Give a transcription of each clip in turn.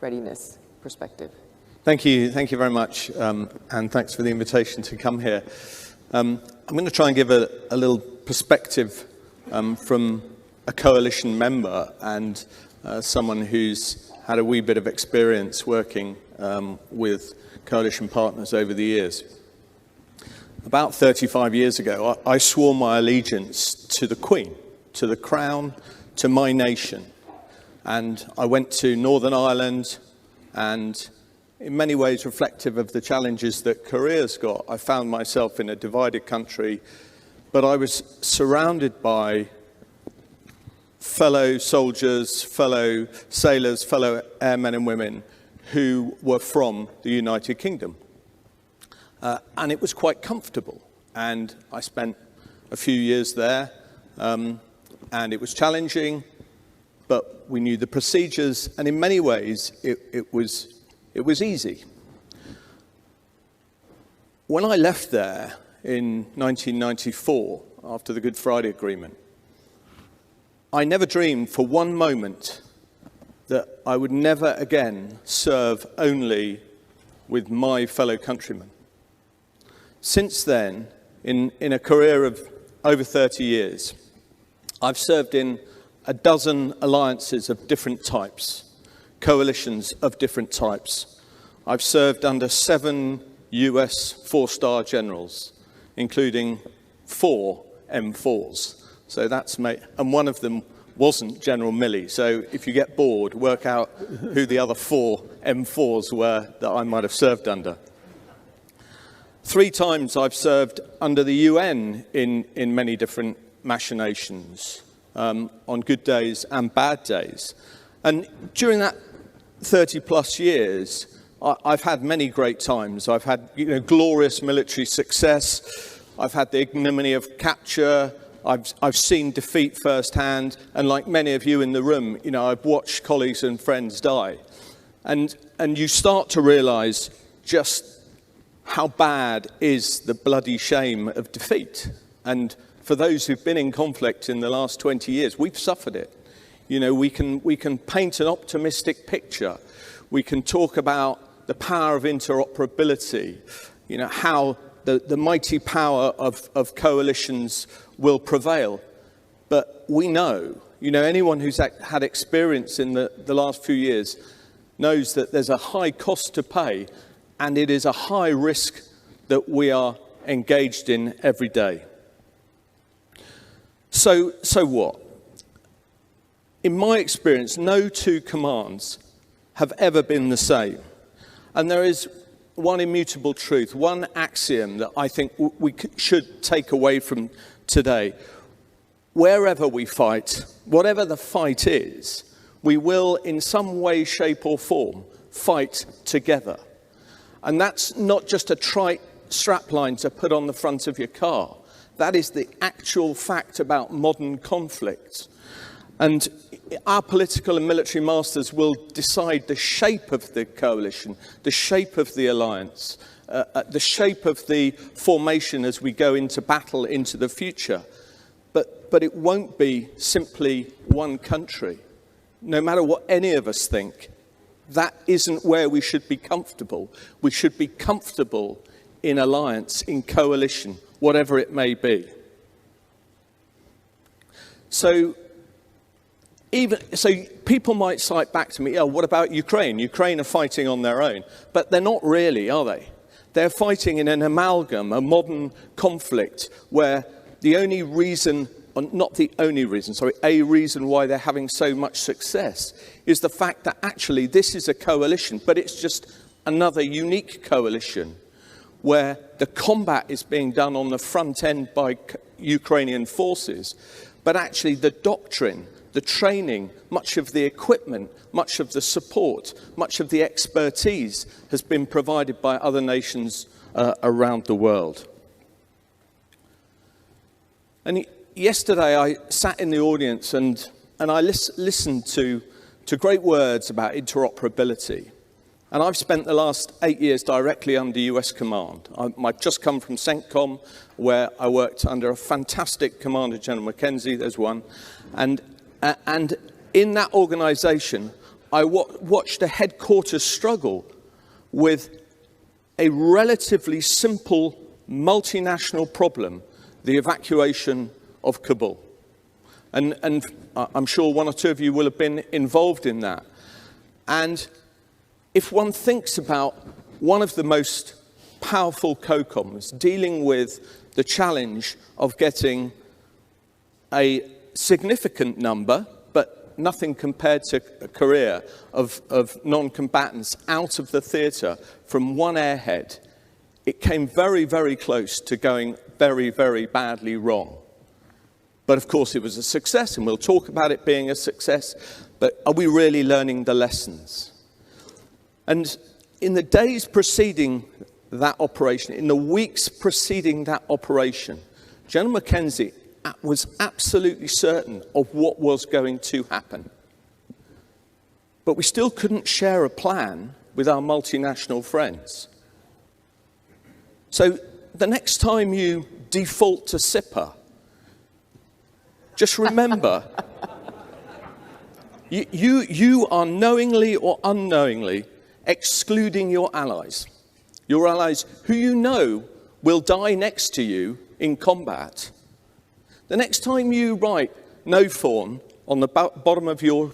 readiness perspective. Thank you very much, and thanks for the invitation to come here. I'm going to try and give a little perspective from a coalition member and someone who's had a wee bit of experience working with coalition partners over the years. About 35 years ago, I swore my allegiance to the Queen, to the Crown, to my nation. And I went to Northern Ireland, and in many ways reflective of the challenges that Korea's got, I found myself in a divided country, but I was surrounded by fellow soldiers, fellow sailors, fellow airmen and women who were from the United Kingdom. And it was quite comfortable. And I spent a few years there, and it was challenging, but we knew the procedures, and in many ways it was easy. When I left there in 1994, after the Good Friday Agreement, I never dreamed for one moment that I would never again serve only with my fellow countrymen. Since then, in a career of over 30 years, I've served in a dozen alliances of different types, coalitions of different types. I've served under 7 US 4-star generals, including 4 M4s. So that's and one of them wasn't General Milley. So if you get bored, work out who the other 4 M4s were that I might have served under. 3 times I've served under the UN in many different machinations, on good days and bad days. And during that 30 plus years, I've had many great times. I've had glorious military success. I've had the ignominy of capture. I've seen defeat firsthand, and like many of you in the room, I've watched colleagues and friends die. And you start to realize just how bad is the bloody shame of defeat. And for those who've been in conflict in the last 20 years, we've suffered it. We can paint an optimistic picture. We can talk about the power of interoperability, how the mighty power of coalitions will prevail. But we know, anyone who's had experience in the last few years knows that there's a high cost to pay, and it is a high risk that we are engaged in every day. So what? In my experience, no 2 commands have ever been the same. And there is one immutable truth, one axiom that I think we should take away from today. Wherever we fight, whatever the fight is, we will in some way, shape or form fight together. And that's not just a trite strapline to put on the front of your car. That is the actual fact about modern conflict. And our political and military masters will decide the shape of the coalition, the shape of the alliance, the shape of the formation as we go into battle into the future. But it won't be simply one country. No matter what any of us think, that isn't where we should be comfortable. We should be comfortable in alliance, in coalition, whatever it may be. So people might cite back to me, what about Ukraine? Ukraine are fighting on their own. But they're not really, are they? They're fighting in an amalgam, a modern conflict, where the only reason, or not the only reason, a reason why they're having so much success is the fact that actually this is a coalition, but it's just another unique coalition where the combat is being done on the front end by Ukrainian forces, but actually the doctrine, the training, much of the equipment, much of the support, much of the expertise has been provided by other nations around the world. And yesterday I sat in the audience and I listened to great words about interoperability. And I've spent the last 8 years directly under US command. I've just come from CENTCOM, where I worked under a fantastic Commander General Mackenzie, there's one. And in that organization, I watched a headquarters struggle with a relatively simple multinational problem, the evacuation of Kabul. And I'm sure one or two of you will have been involved in that. And if one thinks about one of the most powerful COCOMs dealing with the challenge of getting a significant number, but nothing compared to Korea, of non-combatants out of the theatre from one airhead, it came very, very close to going very, very badly wrong. But of course it was a success, and we'll talk about it being a success, but are we really learning the lessons? And in the days preceding that operation, in the weeks preceding that operation, General Mackenzie was absolutely certain of what was going to happen. But we still couldn't share a plan with our multinational friends. So the next time you default to SIPA, just remember, you are knowingly or unknowingly excluding your allies who you know will die next to you in combat. The next time you write "no fawn" on the bottom of your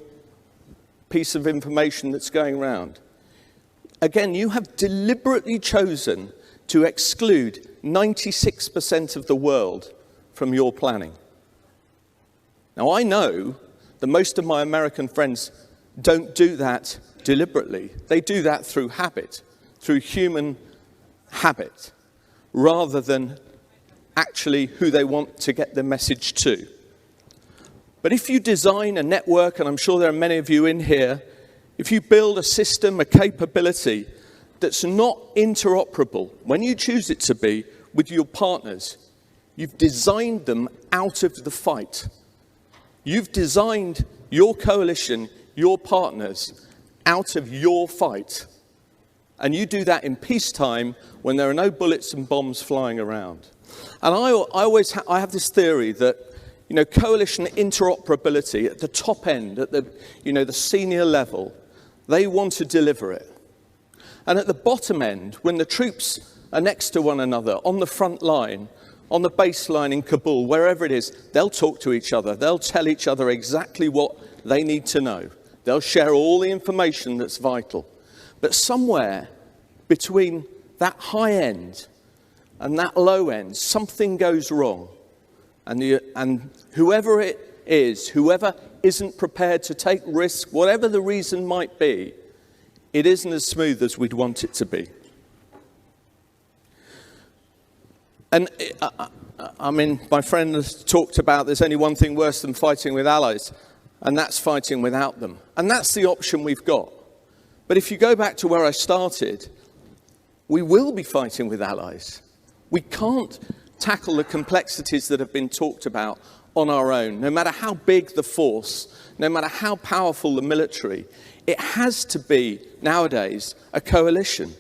piece of information that's going around, again, you have deliberately chosen to exclude 96% of the world from your planning. Now, I know that most of my American friends don't do that deliberately. They do that through habit, through human habit, rather than actually who they want to get the message to. But if you design a network, and I'm sure there are many of you in here, if you build a system, a capability that's not interoperable, when you choose it to be, with your partners, you've designed them out of the fight. You've designed your coalition, your partners, out of your fight. And you do that in peacetime when there are no bullets and bombs flying around. And I have this theory that, coalition interoperability at the top end, at the senior level, they want to deliver it. And at the bottom end, when the troops are next to one another, on the front line, on the baseline in Kabul, wherever it is, they'll talk to each other. They'll tell each other exactly what they need to know. They'll share all the information that's vital. But somewhere between that high end and that low end, something goes wrong. And whoever it is, whoever isn't prepared to take risk, whatever the reason might be, it isn't as smooth as we'd want it to be. And my friend has talked about there's only one thing worse than fighting with allies, and that's fighting without them. And that's the option we've got. But if you go back to where I started, we will be fighting with allies. We can't tackle the complexities that have been talked about on our own. No matter how big the force, no matter how powerful the military, it has to be, nowadays, a coalition.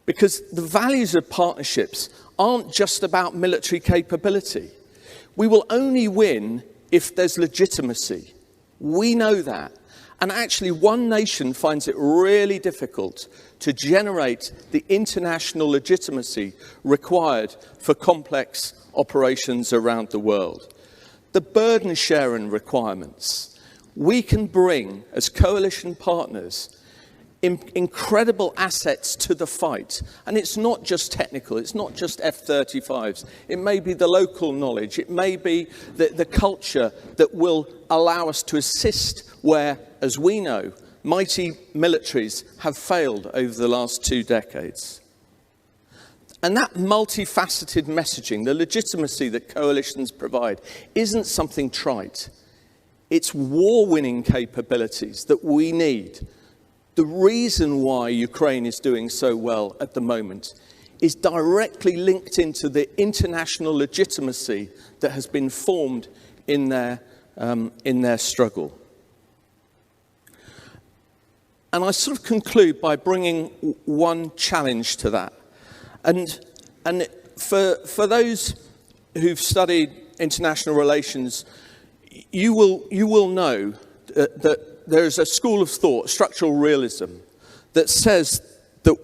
Because the values of partnerships aren't just about military capability. We will only win if there's legitimacy. We know that. And actually, one nation finds it really difficult to generate the international legitimacy required for complex operations around the world. The burden sharing requirements. We can bring, as coalition partners, incredible assets to the fight. And it's not just technical, it's not just F-35s. It may be the local knowledge, it may be the culture that will allow us to assist where, as we know, mighty militaries have failed over the last 2 decades. And that multifaceted messaging, the legitimacy that coalitions provide, isn't something trite. It's war-winning capabilities that we need. The reason why Ukraine is doing so well at the moment is directly linked into the international legitimacy that has been formed in their struggle. And I sort of conclude by bringing one challenge to that. And for those who've studied international relations, you will know that there's a school of thought, structural realism, that says that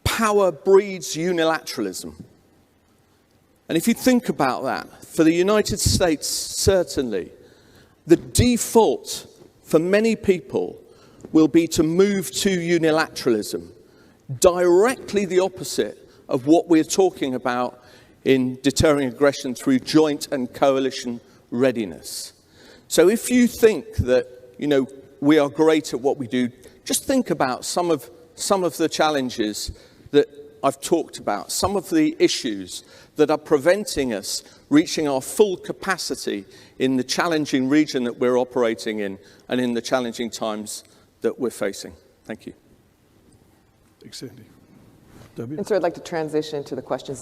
power breeds unilateralism. And if you think about that, for the United States, certainly, the default for many people will be to move to unilateralism, directly the opposite of what we're talking about in deterring aggression through joint and coalition readiness. So if you think that, we are great at what we do, just think about some of the challenges that I've talked about, some of the issues that are preventing us reaching our full capacity in the challenging region that we're operating in and in the challenging times that we're facing. Thank you. Thanks, Andy. Debbie? And so I'd like to transition to the questions